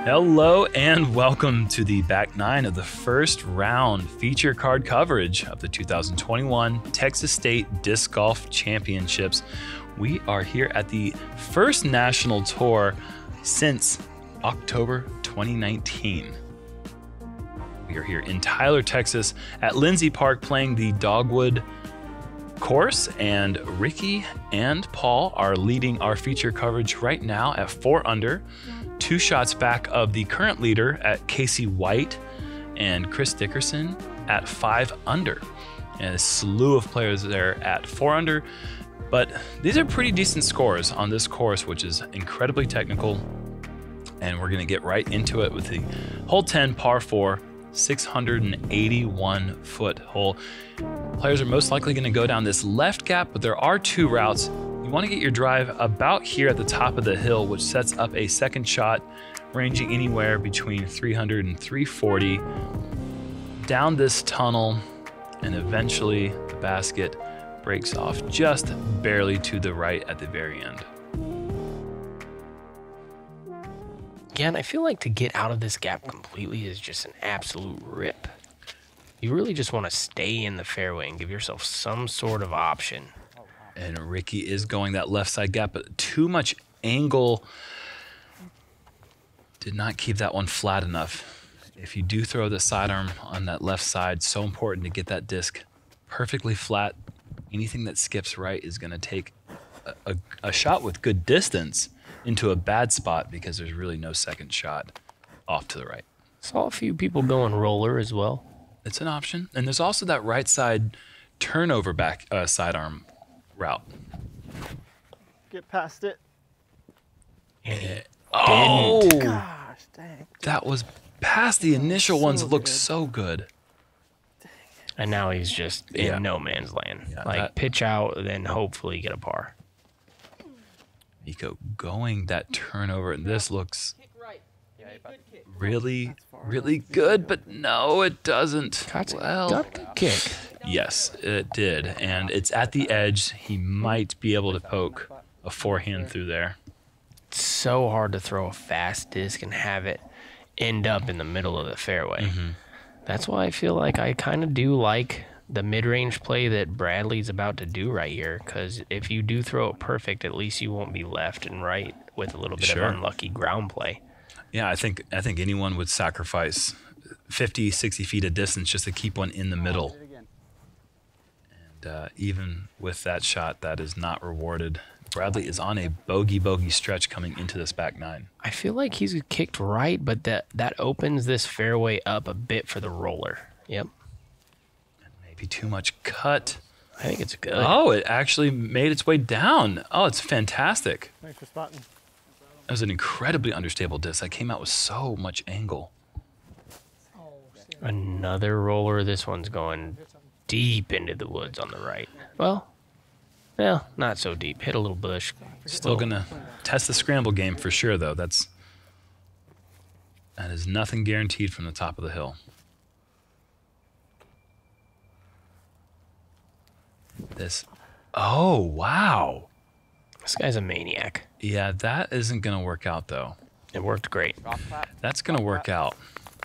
Hello and welcome to the back nine of the first round feature card coverage of the 2021 Texas State Disc Golf Championships. We are here at the first national tour since October 2019. We are here in Tyler, Texas at Lindsay Park playing the Dogwood course, and Ricky and Paul are leading our feature coverage right now at 4 under. 2 shots back of the current leader at Casey White and Chris Dickerson at 5 under. And a slew of players there at 4 under. But these are pretty decent scores on this course, which is incredibly technical. And we're going to get right into it with the hole 10 par 4, 681 foot hole. Players are most likely going to go down this left gap, but there are 2 routes. You want to get your drive about here at the top of the hill, which sets up a second shot ranging anywhere between 300 and 340 down this tunnel, and eventually the basket breaks off just barely to the right at the very end. Yeah, and I feel like to get out of this gap completely is just an absolute rip. You really just want to stay in the fairway and give yourself some sort of option. And Ricky is going that left side gap, but too much angle. Did not keep that one flat enough. If you do throw the sidearm on that left side, so important to get that disc perfectly flat. Anything that skips right is going to take a shot with good distance into a bad spot because there's really no second shot off to the right. Saw a few people going roller as well. It's an option. And there's also that right side turnover back sidearm route. Get past it. Oh, Gosh, dang. that was past the initial ones. It looked so good. And now he's just in no man's land. Yeah, like pitch out, then hopefully get a par. Nikko going that turnover, and this looks really, really good, but no, it doesn't. Got a good kick. Yes, it did, and it's at the edge. He might be able to poke a forehand through there. It's so hard to throw a fast disc and have it end up in the middle of the fairway. Mm-hmm. That's why I feel like I kind of do like the mid-range play that Bradley's about to do right here, because if you do throw it perfect, at least you won't be left and right with a little bit of unlucky ground play. Yeah, I think anyone would sacrifice 50, 60 feet of distance just to keep one in the middle. And even with that shot, that is not rewarded. Bradley is on a bogey stretch coming into this back nine. I feel like he's kicked right, but that opens this fairway up a bit for the roller. Yep. Maybe too much cut. I think it's good. Oh, it actually made its way down. Oh, it's fantastic. Thanks for spotting. That was an incredibly understable disc. I came out with so much angle. Another roller. This one's going deep into the woods on the right. Well, not so deep. Hit a little bush. Still going to test the scramble game for sure, though. That is nothing guaranteed from the top of the hill. Oh, wow. This guy's a maniac. Yeah, that isn't going to work out, though. It worked great. That's going to work out.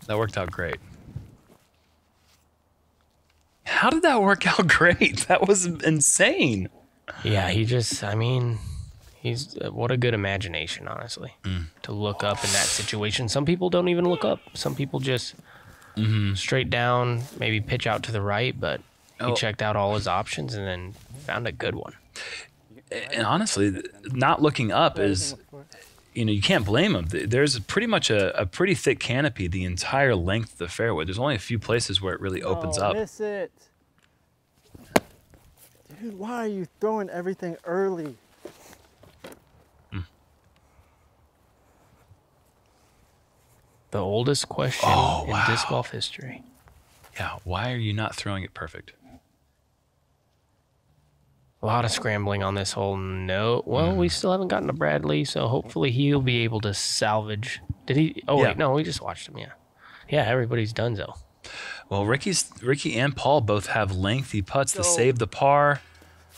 That worked out great. How did that work out great? That was insane. Yeah, he's what a good imagination, honestly, to look up in that situation. Some people don't even look up. Some people just straight down, maybe pitch out to the right, but he checked out all his options and then found a good one. And honestly, not looking up is, you can't blame him. There's pretty much a pretty thick canopy the entire length of the fairway. There's only a few places where it really opens up. Miss it. Dude, why are you throwing everything early? The oldest question in disc golf history. Yeah, why are you not throwing it perfect? A lot of scrambling on this hole. No, well, we still haven't gotten to Bradley, so hopefully he'll be able to salvage. Did he? Oh, wait, no, we just watched him, Yeah, everybody's done, though. Well, Ricky and Paul both have lengthy putts to save the par.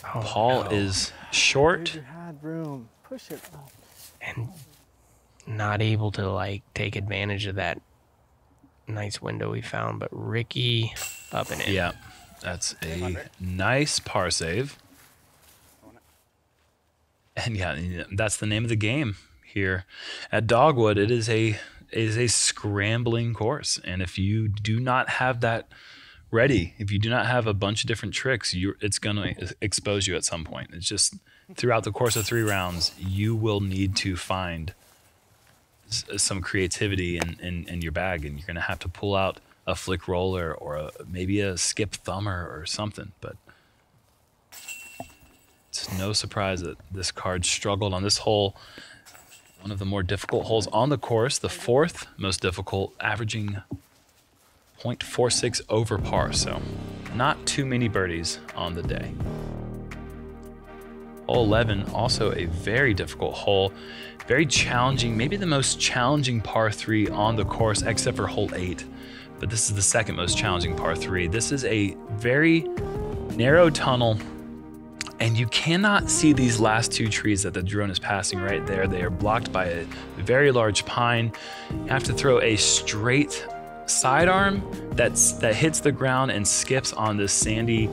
Paul is short. You had room. Push it up. And not able to like take advantage of that nice window we found. But Ricky up and in. Yeah, that's a nice par save. And yeah, that's the name of the game here at Dogwood. It is a scrambling course, and if you do not have that ready, if you do not have a bunch of different tricks, it's going to expose you at some point. It's just throughout the course of 3 rounds, you will need to find some creativity in your bag, and you're going to have to pull out a flick roller or maybe a skip thumber or something. But it's no surprise that this card struggled on this hole. One of the more difficult holes on the course, the 4th most difficult, averaging 0.46 over par, so not too many birdies on the day. Hole 11, also a very difficult hole, very challenging, maybe the most challenging par 3 on the course, except for hole 8, but this is the 2nd most challenging par 3. This is a very narrow tunnel, and you cannot see these last 2 trees that the drone is passing right there. They are blocked by a very large pine. You have to throw a straight sidearm that hits the ground and skips on this sandy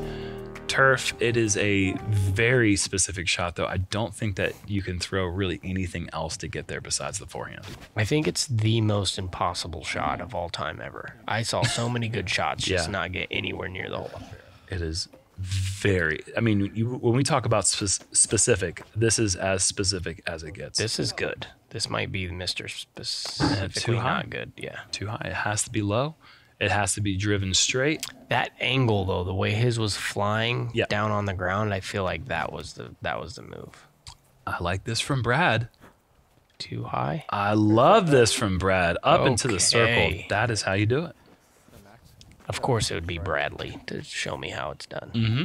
turf. It is a very specific shot, though. I don't think that you can throw really anything else to get there besides the forehand. I think it's the most impossible shot of all time ever. I saw so many good shots just not get anywhere near the hole. It is very, I mean, when we talk about specific, this is as specific as it gets. This is good. This might be Mr. Specifically not good. Yeah. Too high. It has to be low. It has to be driven straight. That angle, though, the way his was flying down on the ground, I feel like that was the move. I like this from Brad. Too high? I love this from Brad. Up into the circle. That is how you do it. Of course, it would be Bradley to show me how it's done. Mm-hmm.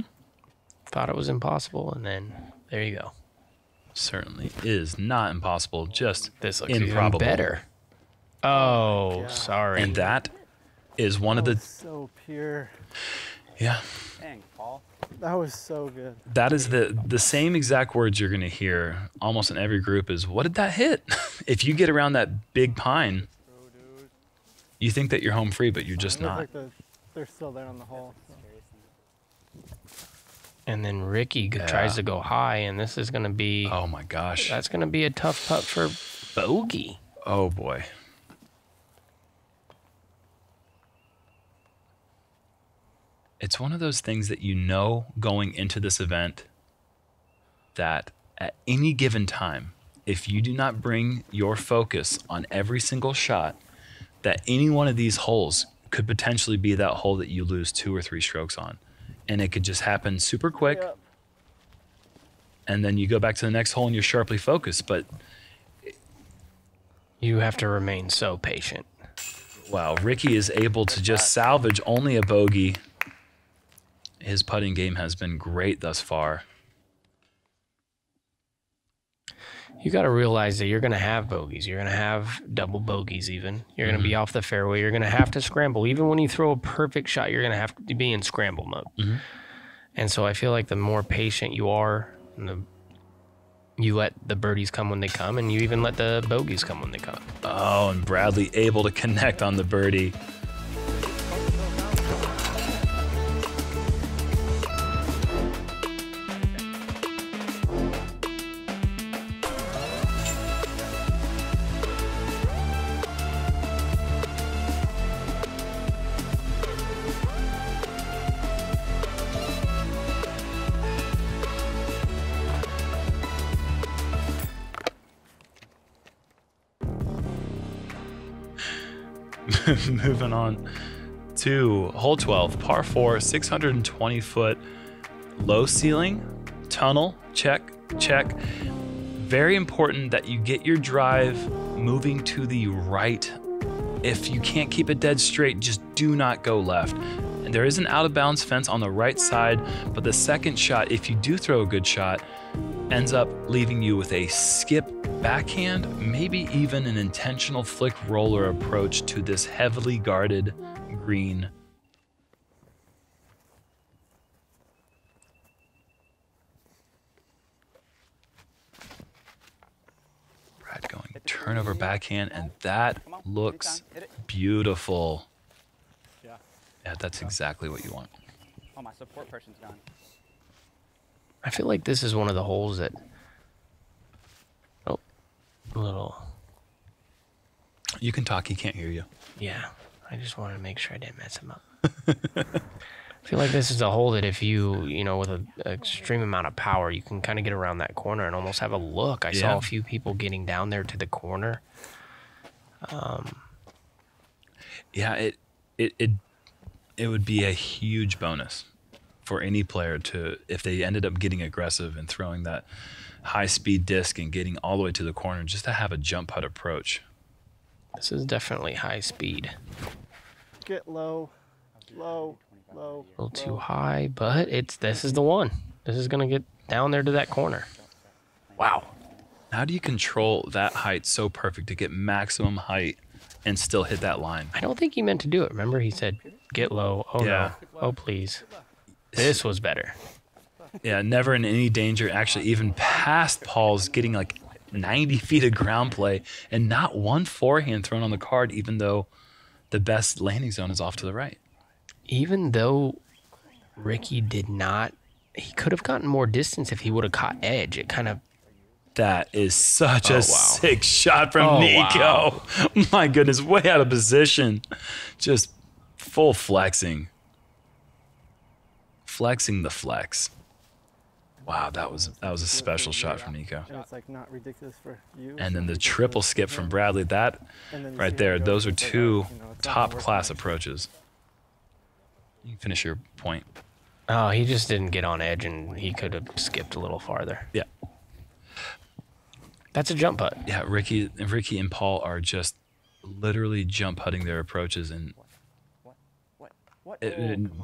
Thought it was impossible, and then there you go. Certainly is not impossible, just this looks improbable. Even better. Oh, sorry. And that is one of the... so pure. Yeah. Dang, Paul. That was so good. That is the same exact words you're going to hear almost in every group is, what did that hit? If you get around that big pine, you think that you're home free, but you're just not. Like they're still there on the hole. So. And then Ricky tries to go high, and this is going to be... Oh, my gosh. That's going to be a tough putt for bogey. Oh, boy. It's one of those things that you know going into this event that at any given time, if you do not bring your focus on every single shot, that any one of these holes could potentially be that hole that you lose 2 or 3 strokes on. And it could just happen super quick. Yep. And then you go back to the next hole and you're sharply focused. But you have to remain so patient. Wow, Ricky is able to just salvage only a bogey. His putting game has been great thus far. You got to realize that you're going to have bogeys. You're going to have double bogeys even. You're going to be off the fairway. You're going to have to scramble. Even when you throw a perfect shot, you're going to have to be in scramble mode. And so I feel like the more patient you are, and you let the birdies come when they come, and you even let the bogeys come when they come. Oh, and Bradley able to connect on the birdie. Moving on to hole 12, par 4, 620-foot low ceiling, tunnel, check, check. Very important that you get your drive moving to the right. If you can't keep it dead straight, just do not go left. And there is an out of bounds fence on the right side, but the second shot, if you do throw a good shot, ends up leaving you with a skip backhand, maybe even an intentional flick roller approach to this heavily guarded green. Brad going turnover backhand, and that looks beautiful. Yeah, that's exactly what you want. Oh, my support person's gone. I feel like this is one of the holes that... Oh, a little... You can talk, he can't hear you. Yeah, I just wanted to make sure I didn't mess him up. I feel like this is a hole that if you know, with an extreme amount of power, you can kind of get around that corner and almost have a look. I saw a few people getting down there to the corner. Yeah, it would be a huge bonus for any player to, if they ended up getting aggressive and throwing that high-speed disc and getting all the way to the corner, just to have a jump putt approach. This is definitely high speed. Get low, low, low. A little too high, but this is the one. This is going to get down there to that corner. Wow. How do you control that height so perfect to get maximum height and still hit that line? I don't think he meant to do it. Remember, he said, get low. Oh, Yeah. no. Oh, please. This was better. Yeah, never in any danger. Actually, even past Paul's getting like 90 feet of ground play and not one forehand thrown on the card, even though the best landing zone is off to the right. Even though Ricky did not, he could have gotten more distance if he would have caught edge. It kind of... That is such a sick shot from Nikko. Wow. My goodness, way out of position. Just full flexing. Flexing the flex. Wow, that was a special shot from Nikko. And it's like not ridiculous for you. And then the triple skip from Bradley, that right there, those are two top-class approaches. You can finish your point. Oh, he just didn't get on edge, and he could have skipped a little farther. Yeah. That's a jump putt. Yeah, Ricky and Paul are just literally jump putting their approaches, and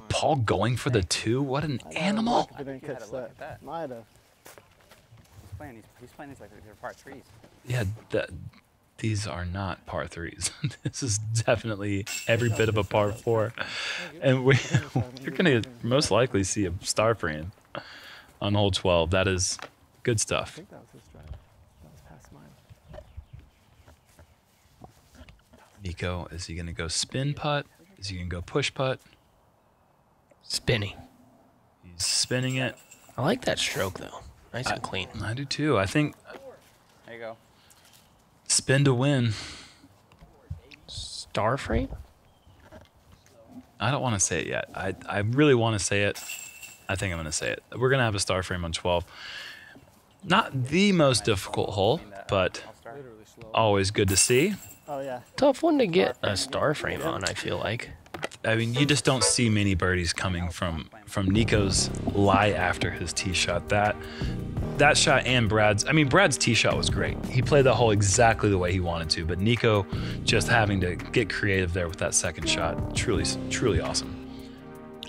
Paul going for the two. What an animal! I didn't catch that. Might have. He's playing these like they're par threes. Yeah, these are not par threes. This is definitely every bit of a par four, and you're gonna most likely see a star frame on hole 12. That is good I stuff. think that was his drive. That was past mine. Nikko, is he gonna go spin putt? Is he gonna go push putt? Spinning. He's spinning it. I like that stroke, though. Nice and clean. I do too. I think There you go. spin to win. Star frame? I don't want to say it yet. I really want to say it. I think I'm going to say it. We're going to have a star frame on 12. Not the most difficult hole, but always good to see. Oh, yeah. Tough one to get a star frame on, I feel like. I mean, you just don't see many birdies coming from Nikko's lie after his tee shot. That shot and Brad's tee shot was great. He played the hole exactly the way he wanted to, but Nikko just having to get creative there with that second shot, truly awesome.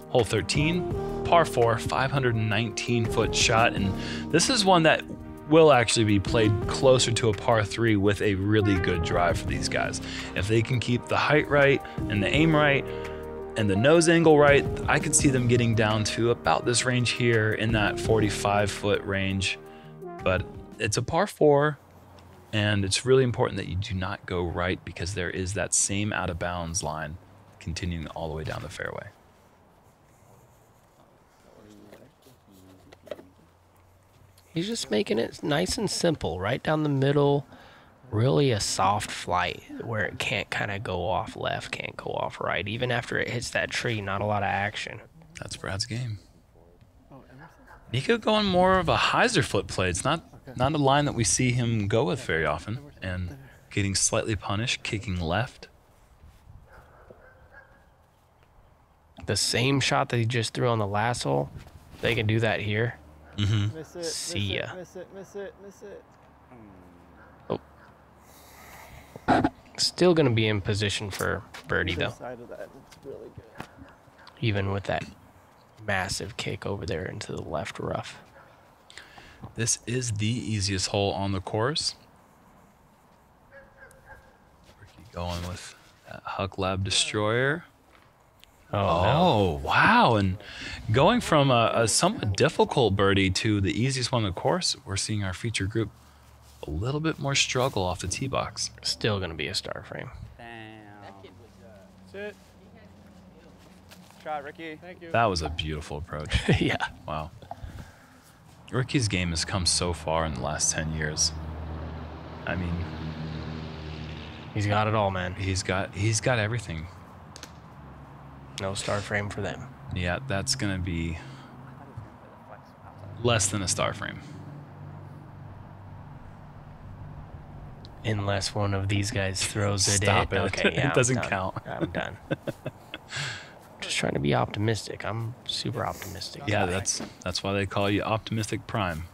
Hole 13, par 4, 519-foot shot, and this is one that will actually be played closer to a par 3 with a really good drive for these guys. If they can keep the height right and the aim right and the nose angle right, I could see them getting down to about this range here in that 45-foot range. But it's a par 4, and it's really important that you do not go right because there is that same out of bounds line continuing all the way down the fairway. He's just making it nice and simple, right down the middle. Really a soft flight where it can't kind of go off left, can't go off right. Even after it hits that tree, not a lot of action. That's Brad's game. Nikko going more of a hyzer foot play. It's not a line that we see him go with very often, and getting slightly punished, kicking left. The same shot that he just threw on the last hole, they can do that here. Mm-hmm. Miss it, See ya. Miss it, miss it, miss it. Still going to be in position for birdie, though. Side of that, it's really good. Even with that massive kick over there into the left rough. This is the easiest hole on the course. Ricky going with that Huck Lab Destroyer. Oh, wow. And going from a somewhat difficult birdie to the easiest one on the course, we're seeing our feature group a little bit more struggle off the tee box. Still going to be a star frame. Damn. Sit. Shot, Ricky. Thank you. That was a beautiful approach. Yeah. Wow. Ricky's game has come so far in the last 10 years. I mean, He's got it all, man. he's got everything. No star frame for them. Yeah, that's gonna be less than a star frame. Unless one of these guys throws it Stop in. it. Okay, yeah, It doesn't I'm done. count. I'm done. Just trying to be optimistic. I'm super optimistic. Yeah, guy. that's why they call you Optimistic Prime.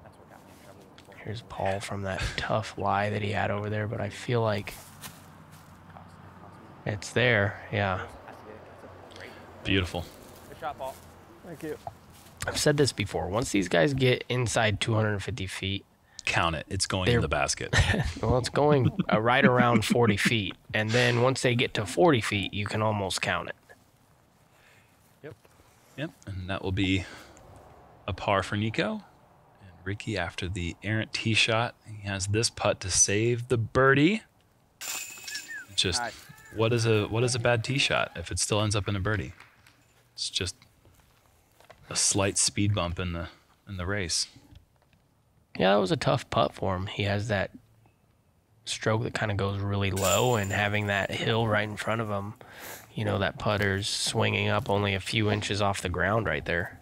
That's what got me in trouble before. Here's Paul from that tough lie that he had over there, but I feel like it's there. Yeah. I see it. It's a great. Beautiful. Good shot, Paul. Thank you. I've said this before. Once these guys get inside 250 feet, Count it. It's going in They're- the basket. well, it's going right around 40 feet. And then once they get to 40 feet, you can almost count it. Yep, and that will be a par for Nikko. And Ricky, after the errant tee shot, he has this putt to save the birdie. It's just, Nice. what is a bad tee shot if it still ends up in a birdie? It's just a slight speed bump in the race. Yeah, that was a tough putt for him. He has that stroke that kind of goes really low, and having that hill right in front of him, you know, that putter's swinging up only a few inches off the ground right there.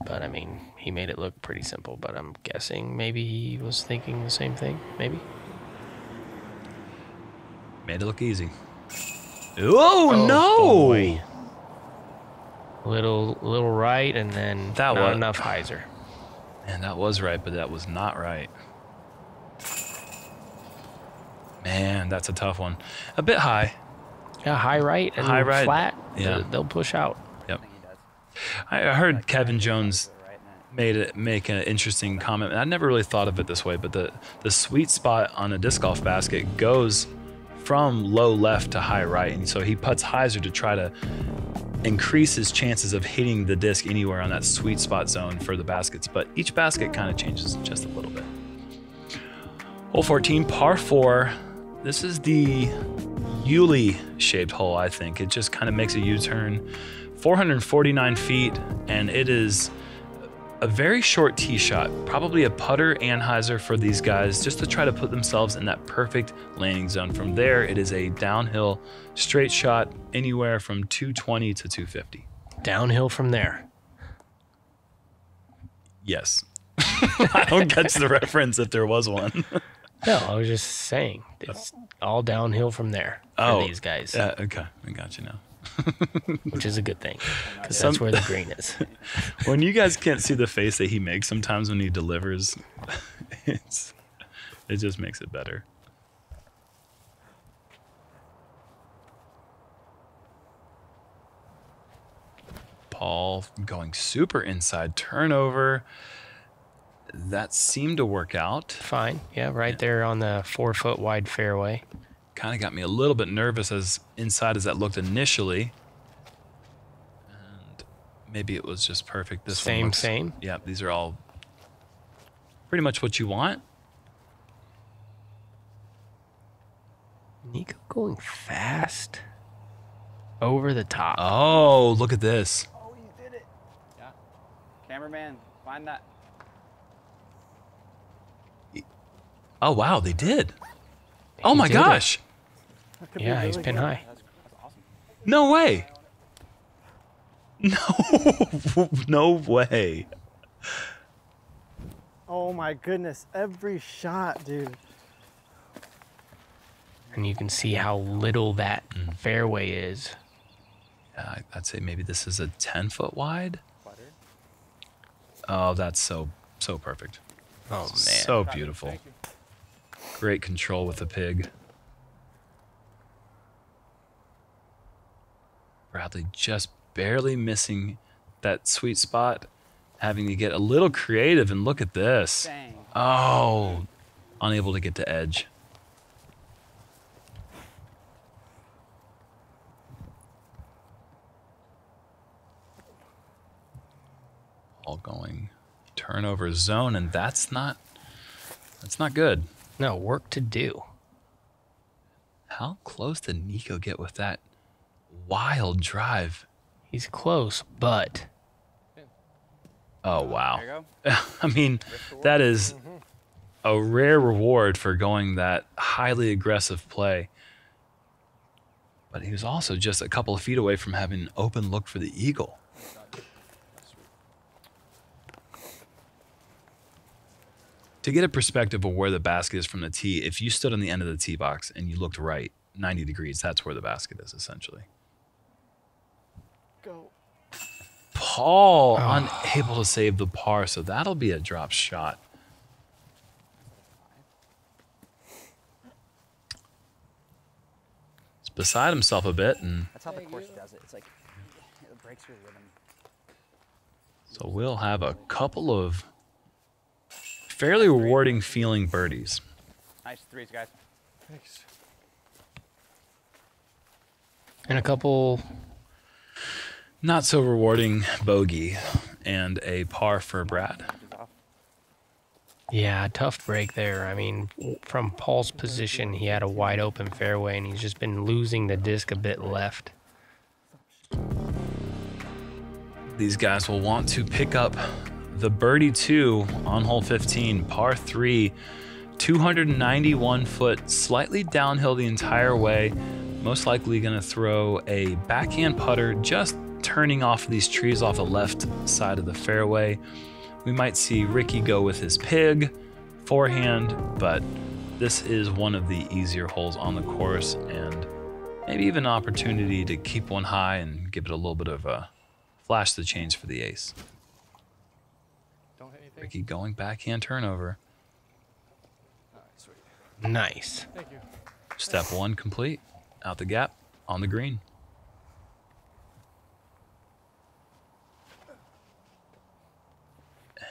But, I mean, he made it look pretty simple, but I'm guessing maybe he was thinking the same thing, maybe. Made it look easy. Oh, no! boy. Little right, and then That not was- enough hyzer. Man, that was right, but that was not right. Man, that's a tough one. A bit high. Yeah, high right and High right, flat, yeah. they'll push out. Yep. I think he does. I heard Kevin Jones To the right and it- make an interesting comment. I never really thought of it this way, but the sweet spot on a disc golf basket goes from low left to high right, and so he putts hyzer to try to increase his chances of hitting the disc anywhere on that sweet spot zone for the baskets. But each basket kind of changes just a little bit. Hole 14, par 4. This is the Uli shaped hole, I think. It just kind of makes a U-turn. 449 feet, and it is a very short tee shot, probably a putter and hyzer for these guys, just to try to put themselves in that perfect landing zone. From there, it is a downhill straight shot, anywhere from 220 to 250. Downhill from there. Yes. I don't catch the reference if there was one. No, I was just saying it's all downhill from there for these guys, Okay, I got you now. which is a good thing because Some- that's where the green is. When you guys can't see the face that he makes sometimes when he delivers, it just makes it better. Paul going super inside turnover. That seemed to work out. Fine, yeah, right there on the 4 foot wide fairway. Kind of got me a little bit nervous as inside as that looked initially. And maybe it was just perfect. This one Same. Yeah, these are all pretty much what you want. Nikko going fast over the top. Oh, look at this. Oh, you did it. Yeah. Cameraman, find that. Oh, wow, they did. Oh, my did it. gosh. That could be Yeah, he's really pin good. high. That's awesome. No way. No, no way. Oh my goodness, every shot, dude. And you can see how little that fairway is. Yeah, I'd say maybe this is a 10-foot wide. Buttered. Oh, that's so perfect. Oh, man. So beautiful. Great control with the pig. Bradley just barely missing that sweet spot, having to get a little creative, and look at this. Dang. Oh, unable to get to edge. All going turnover zone, and that's not good. No, work to do. How close did Nikko get with that wild drive? He's close, but... Oh, wow. There you go. I mean, that is a rare reward for going that highly aggressive play. But he was also just a couple of feet away from having an open look for the eagle. To get a perspective of where the basket is from the tee, if you stood on the end of the tee box and you looked right 90 degrees, that's where the basket is, essentially. Go. Paul unable to save the par, so that'll be a drop shot. He's beside himself a bit, and That's how the course does it. It's like it breaks your rhythm. so we'll have a couple of fairly rewarding feeling birdies. Nice threes, guys. Thanks. And a couple... Not so rewarding bogey and a par for Brad. Yeah, tough break there. I mean, from Paul's position, he had a wide open fairway, and he's just been losing the disc a bit left. These guys will want to pick up the birdie 2 on hole 15, par 3, 291 foot, slightly downhill the entire way. Most likely going to throw a backhand putter, just turning off these trees off the left side of the fairway. We might see Ricky go with his pig forehand, but this is one of the easier holes on the course, and maybe even an opportunity to keep one high and give it a little bit of a flash the change for the ace. Don't hit anything. Ricky going backhand turnover. All right, sweet. Nice. Thank you. Step 1 complete. Out the gap on the green.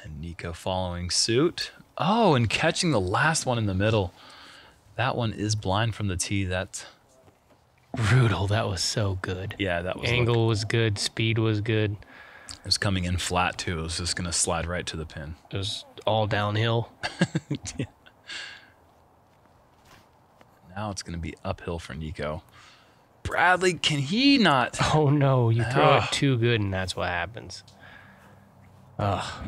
And Nikko following suit. Oh, and catching the last one in the middle. That one is blind from the tee. That's Brutal. That was so good. yeah, that was Angle was good. Speed was good. It was coming in flat too. It was just gonna slide right to the pin. It was all downhill. Yeah. Now it's gonna be uphill for Nikko. Bradley, can he not? Oh no, you throw Ugh. it too good, and that's what happens.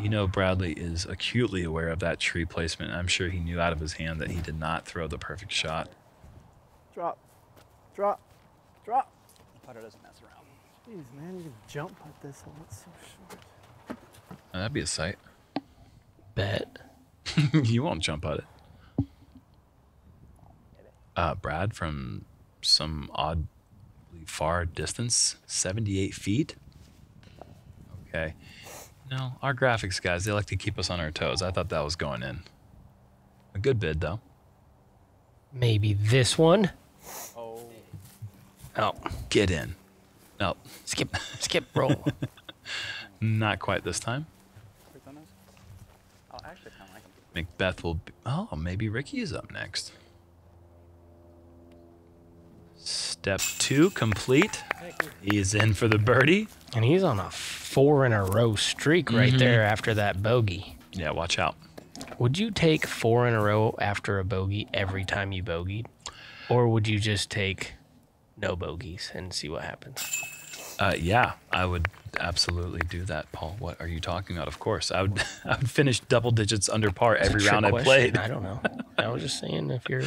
You know, Bradley is acutely aware of that tree placement. I'm sure he knew out of his hand that he did not throw the perfect shot. Drop. Drop. Drop. The putter doesn't mess around. Jeez, man, you can jump at this hole. It's so short. Oh, that'd be a sight. Bet. You won't jump at it. Brad from some oddly far distance, 78 feet. Okay. No, our graphics guys, they like to keep us on our toes. I thought that was going in. A good bid, though. Maybe this one. Oh. Oh, Get in. No, skip, roll. not quite this time. Quick on those? Oh, actually, kind of like them. McBeth will be, oh, maybe Ricky is up next. Step 2 complete. He's in for the birdie. And he's on a 4-in-a-row streak right there after that bogey. Yeah, watch out. Would you take 4 in a row after a bogey every time you bogeyed? Or would you just take no bogeys and see what happens? Yeah, I would absolutely do that, Paul. What are you talking about? Of course. I would finish double digits under par every It's a round trick I question. played. I don't know. I was just saying if you're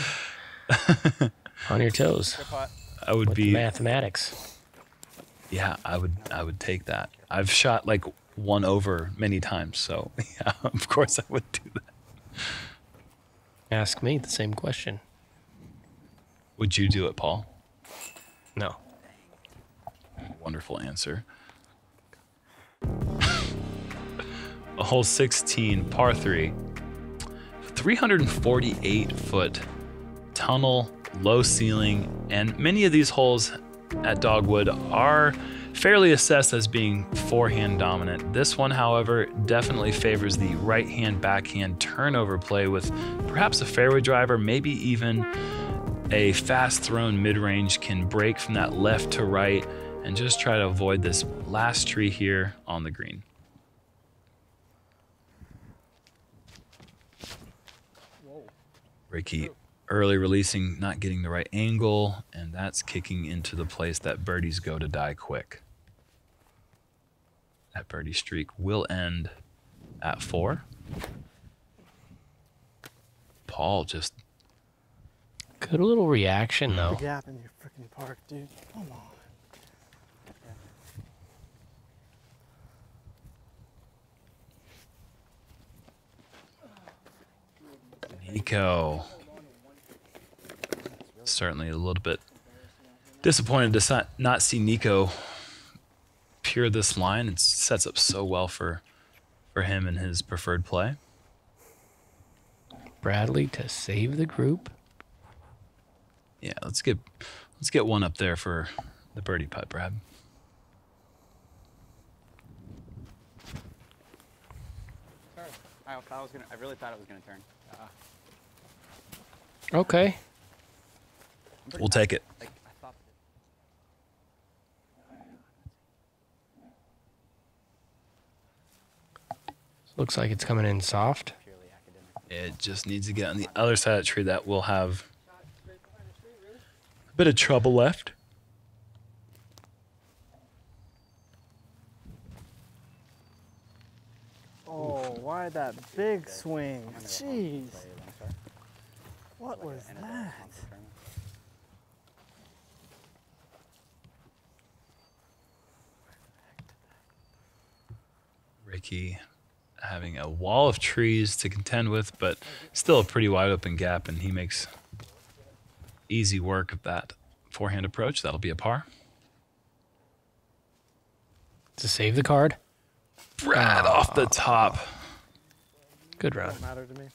on your toes Good putt. I would with be the mathematics. yeah, I would take that. I've shot like 1 over many times, so yeah, of course I would do that. Ask me the same question. Would you do it, Paul? No. Wonderful answer. A hole 16, par 3. 348 foot tunnel, low ceiling, and many of these holes at Dogwood are fairly assessed as being forehand dominant. This one, however, definitely favors the right hand backhand turnover play with perhaps a fairway driver, maybe even a fast thrown mid-range can break from that left to right and just try to avoid this last tree here on the green. Ricky early releasing, not getting the right angle, and that's kicking into the place that birdies go to die quick. That birdie streak will end at 4. Paul just... Good little reaction, though. The gap in your freaking park, dude. Come on. Nikko. Certainly a little bit disappointed to not see Nikko pure this line. It sets up so well for him and his preferred play. Bradley to save the group. Yeah, let's get one up there for the birdie putt, Brad. Sorry. I really thought it was gonna turn. Okay. We'll take it. Like, I thought Looks like it's coming in soft. purely academic. It just needs to get on the other side of the tree. That will have a bit of trouble left. Oh, why that big swing? Jeez. What was that? Ricky having a wall of trees to contend with, but still a pretty wide open gap, and he makes easy work of that forehand approach. That'll be a par. To save the card. Brad off the top. Good round. Don't matter to me.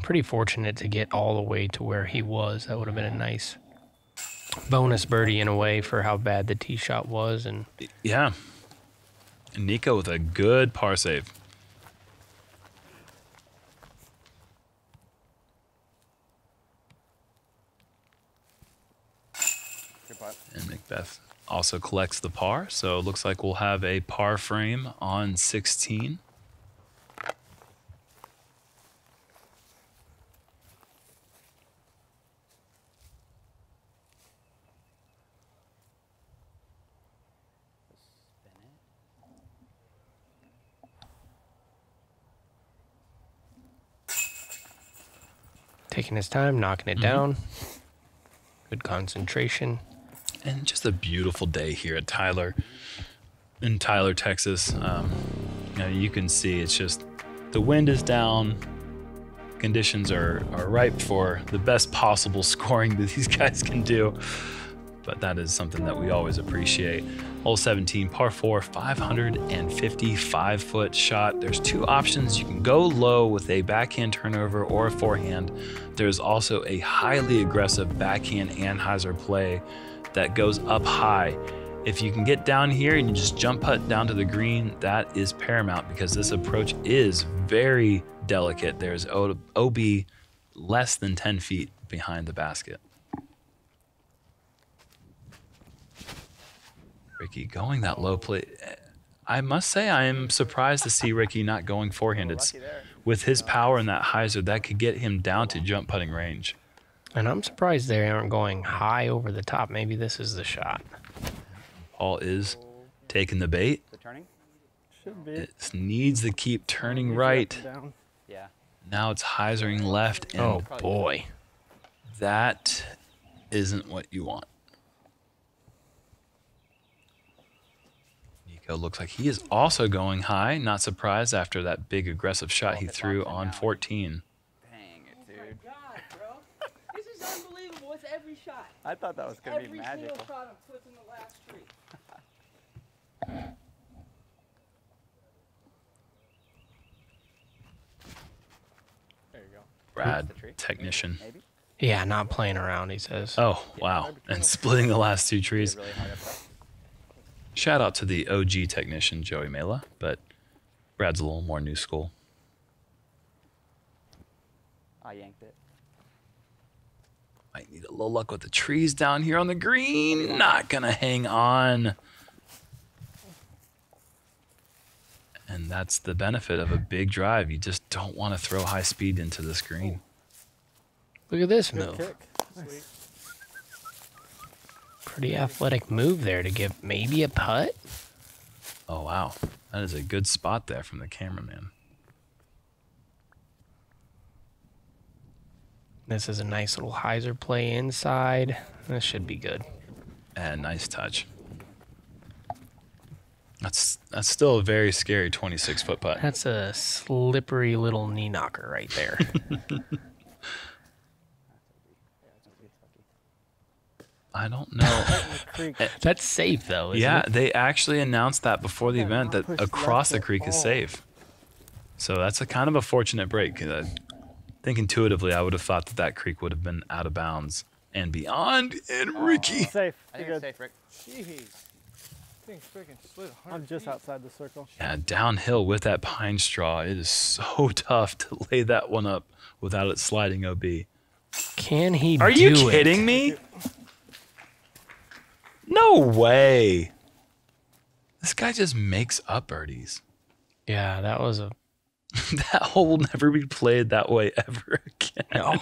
Pretty fortunate to get all the way to where he was. That would have been a nice bonus birdie in a way for how bad the tee shot was. And Yeah. And Nikko with a good par save. Good putt. And McBeth also collects the par, so it looks like we'll have a par frame on 16. taking his time, knocking it down. Good concentration. And just a beautiful day here at in Tyler, Texas. You can see it's just the wind is down. Conditions are ripe for the best possible scoring that these guys can do. But that is something that we always appreciate. Hole 17, par 4, 555-foot shot. There's two options. You can go low with a backhand turnover or a forehand. There's also a highly aggressive backhand anhyzer play that goes up high. If you can get down here and you just jump putt down to the green, that is paramount because this approach is very delicate. There's OB less than 10 feet behind the basket. Ricky going that low play. I must say I am surprised to see Ricky not going forehand. With his power and that hyzer, that could get him down to jump putting range. And I'm surprised they aren't going high over the top. Maybe this is the shot. Paul is taking the bait. The turning? Should be. It needs to keep turning right. Down. Yeah. Now it's hyzering left. And Oh, boy. that isn't what you want. Nikko looks like he is also going high. Not surprised after that big aggressive shot he threw on 14. Dang it, dude. God, bro. This is unbelievable. It's every shot. I thought that was going to be Every magical. single shot I'm pushing the last tree. There you go. Brad, The tree? technician. Maybe? Yeah, not playing around, he says. Oh, wow. And splitting the last two trees. Really hard up there. Shout out to the OG technician, Joey Mela, but Brad's a little more new school. I yanked it. Might need a little luck with the trees down here on the green. Not going to hang on. And And that's the benefit of a big drive. You just don't want to throw high speed into this green. Look at this Good move. kick. Nice. Pretty athletic move there to give maybe a putt. Oh, wow. That is a good spot there from the cameraman. This is a nice little hyzer play inside. This should be good. And nice touch. That's still a very scary 26-foot putt. That's a slippery little knee knocker right there. I don't know. That's safe though, isn't Yeah, it? they actually announced that before the event that push across the left creek is at all. safe. So that's a kind of a fortunate break. I think intuitively I would have thought that that creek would have been out of bounds and beyond. And Ricky. Safe. I You're think it's good. safe, Rick. Jeez. Thing's freaking slid 100 I'm just feet. outside the circle. Yeah, downhill with that pine straw. It is so tough to lay that one up without it sliding OB. Can he Are do you it? kidding me? No way. This guy just makes up birdies. Yeah, that was a That hole will never be played that way ever again. no.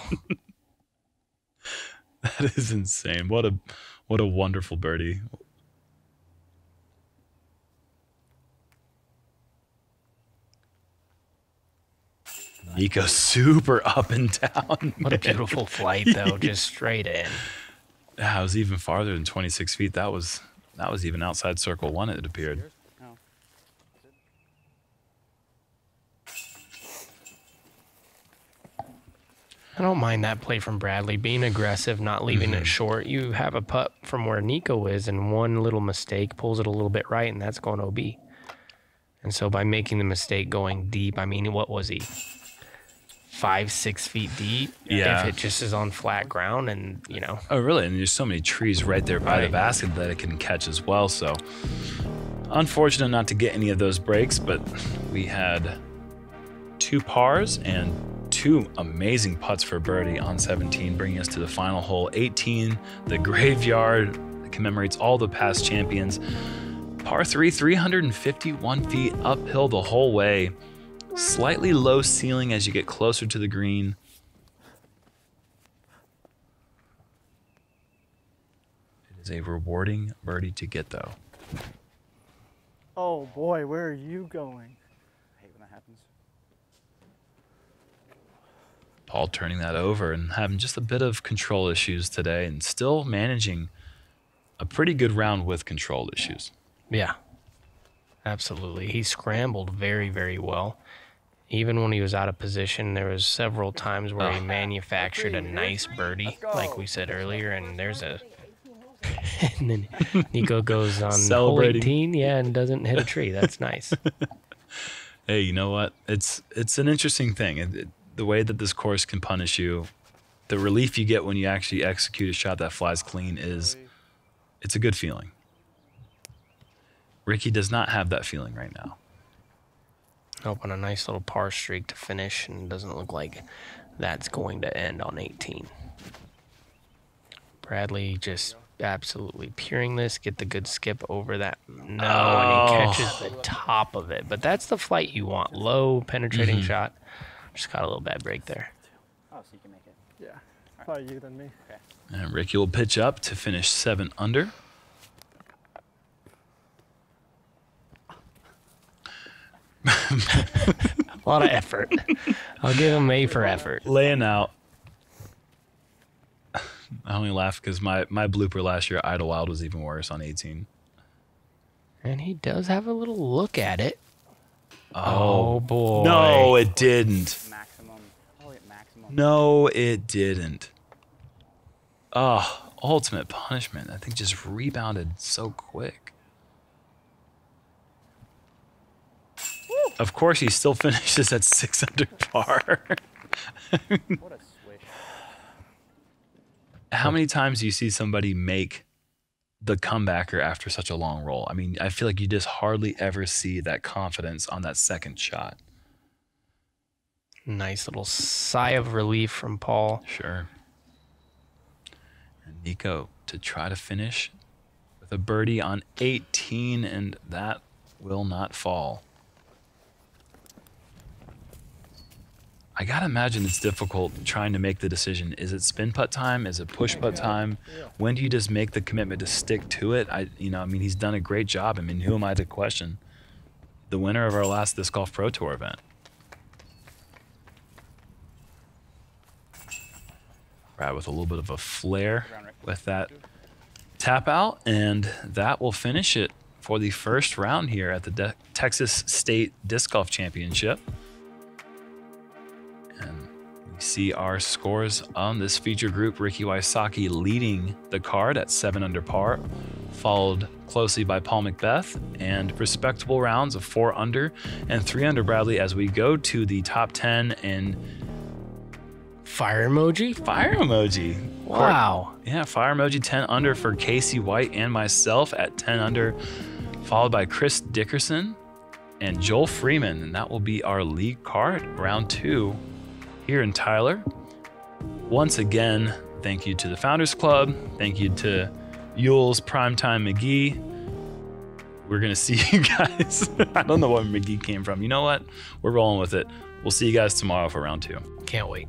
That is insane. What a wonderful birdie. Nikko super up and down. What a man. beautiful flight though, just straight in. Yeah, it was even farther than 26 feet. That was even outside circle one, it appeared. No. I don't mind that play from Bradley, being aggressive, not leaving it short. You have a putt from where Nikko is, and one little mistake pulls it a little bit right, and that's going OB. And so by making the mistake going deep, I mean, what was he? 5-6 feet deep? Yeah. If it just is on flat ground and, Oh, really? And there's so many trees right there by the Right. basket that it can catch as well. So unfortunate not to get any of those breaks, but we had 2 pars and 2 amazing putts for birdie on 17, bringing us to the final hole, 18, the graveyard that commemorates all the past champions. Par 3, 351 feet uphill the whole way. Slightly low ceiling as you get closer to the green. It is a rewarding birdie to get, though. Oh boy, where are you going? I hate when that happens. Paul turning that over and having just a bit of control issues today and still managing a pretty good round with control issues. Yeah, absolutely. He scrambled very, very well. Even when he was out of position, there was several times where he manufactured a nice birdie, like we said earlier, and there's a... and then Nikko goes on hole Celebrating. 18, yeah, and doesn't hit a tree. That's nice. Hey, you know what? It's an interesting thing. The way that this course can punish you, the relief you get when you actually execute a shot that flies clean it's a good feeling. Ricky does not have that feeling right now. Open a nice little par streak to finish, and it doesn't look like that's going to end on 18. Bradley just absolutely peering this, get the good skip over that. No, and he catches the top of it. But that's the flight you want. Low, penetrating shot. Just got a little bad break there. Oh, so you can make it. Yeah, probably you than me. Okay. And Ricky will pitch up to finish 7 under. A lot of effort. I'll give him A for effort. Laying out. I only laugh because my blooper last year, Idlewild, was even worse on 18. And he does have a little look at it. Oh, Oh, boy. no, it didn't. Maximum. Oh, wait, maximum. No, it didn't. Oh, ultimate punishment. I think just rebounded so quick. Of course, he still finishes at 6 under par. What a swish. How many times do you see somebody make the comebacker after such a long roll? I mean, I feel like you just hardly ever see that confidence on that second shot. Nice little sigh of relief from Paul. Sure. And Nikko to try to finish with a birdie on 18, and that will not fall. I gotta imagine it's difficult trying to make the decision. Is it spin putt time? Is it push putt time? When do you just make the commitment to stick to it? I mean, he's done a great job. I mean, who am I to question? The winner of our last Disc Golf Pro Tour event. Brad with a little bit of a flare with that tap out, and that will finish it for the first round here at the Texas State Disc Golf Championship. And we see our scores on this feature group. Ricky Wysocki leading the card at 7 under par, followed closely by Paul McBeth, and respectable rounds of 4 under and 3 under Bradley as we go to the top 10 and Fire emoji? fire emoji. Wow. Yeah, fire emoji 10 under for Casey White and myself at 10 under, followed by Chris Dickerson and Joel Freeman. And that will be our league card, round 2 here in Tyler. Once again, thank you to the Founders Club. Thank you to Yules, Primetime McGee. We're going to see you guys. I don't know where McGee came from. You know what? We're rolling with it. We'll see you guys tomorrow for round 2. Can't wait.